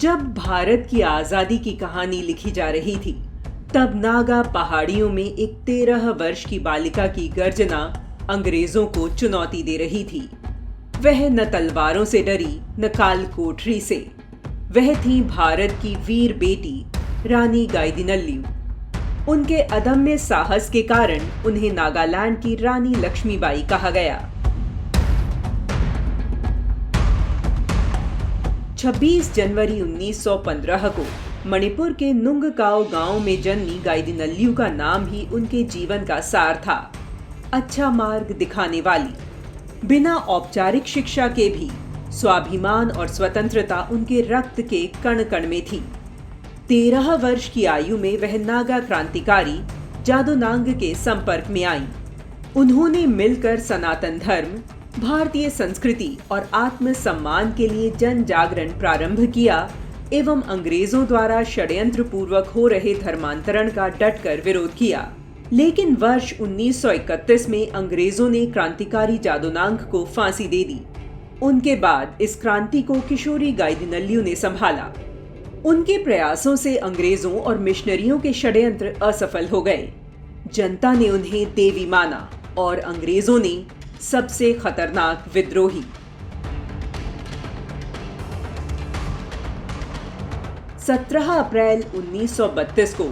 जब भारत की आजादी की कहानी लिखी जा रही थी, तब नागा पहाड़ियों में एक 13 वर्ष की बालिका की गर्जना अंग्रेजों को चुनौती दे रही थी। वह न तलवारों से डरी न काल कोठरी से। वह थी भारत की वीर बेटी रानी गाइदिनल्यू। उनके अदम्य साहस के कारण उन्हें नागालैंड की रानी लक्ष्मीबाई कहा गया। 26 जनवरी 1915 को मणिपुर के नुंगकाओ गांव में जन्मी गाइदिनल्यू का नाम ही उनके जीवन का सार था। अच्छा मार्ग दिखाने वाली, बिना औपचारिक शिक्षा के भी स्वाभिमान और स्वतंत्रता उनके रक्त के कण कण में थी। 13 वर्ष की आयु में वह नागा क्रांतिकारी जादोनांग के संपर्क में आई। उन्होंने मिलकर सनातन धर्म, भारतीय संस्कृति और आत्म सम्मान के लिए जन जागरण प्रारंभ किया एवं अंग्रेजों द्वारा षड्यंत्र पूर्वक हो रहे धर्मांतरण का डटकर विरोध किया। लेकिन वर्ष 1931 में अंग्रेजों ने क्रांतिकारी जादोनांग को फांसी दे दी। उनके बाद इस क्रांति को किशोरी गाइदिनल्यू ने संभाला। उनके प्रयासों से अंग्रेजों और मिशनरियों के षड्यंत्र असफल हो गए। जनता ने उन्हें देवी माना और अंग्रेजों ने सबसे खतरनाक विद्रोही 17 अप्रैल 1932 को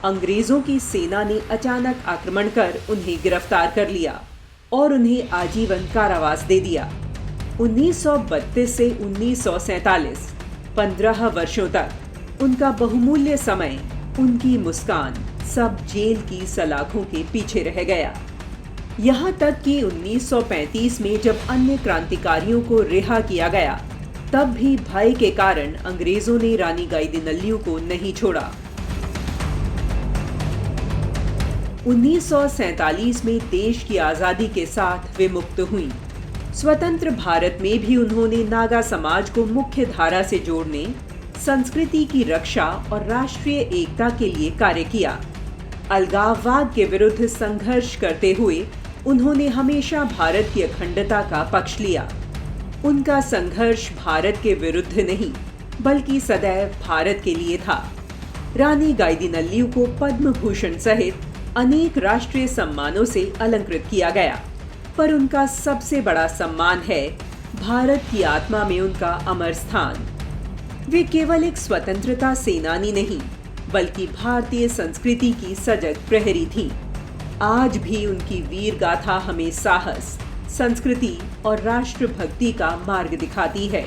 अंग्रेजों की सेना ने अचानक आक्रमण कर उन्हें गिरफ्तार कर लिया और उन्हें आजीवन कारावास दे दिया। 1932 से 1947 15 वर्षों तक उनका बहुमूल्य समय, उनकी मुस्कान सब जेल की सलाखों के पीछे रह गया। यहाँ तक कि 1935 में जब अन्य क्रांतिकारियों को रिहा किया गया, तब भी भय के कारण अंग्रेजों ने रानी गाइदिनल्यू को नहीं छोड़ा। 1947 में देश की आजादी के साथ वे मुक्त हुईं। स्वतंत्र भारत में भी उन्होंने नागा समाज को मुख्य धारा से जोड़ने, संस्कृति की रक्षा और राष्ट्रीय एकता के लिए कार्य किया। अलगाववाद के विरुद्ध संघर्ष करते हुए उन्होंने हमेशा भारत की अखंडता का पक्ष लिया। उनका संघर्ष भारत के विरुद्ध नहीं, बल्कि सदैव भारत के लिए था। रानी गाइदिनल्यू को पद्म भूषण सहित अनेक राष्ट्रीय सम्मानों से अलंकृत किया गया, पर उनका सबसे बड़ा सम्मान है भारत की आत्मा में उनका अमर स्थान। वे केवल एक स्वतंत्रता सेनानी नहीं, बल्कि भारतीय संस्कृति की सजग प्रहरी थीं। आज भी उनकी वीर गाथा हमें साहस, संस्कृति और राष्ट्रभक्ति का मार्ग दिखाती है।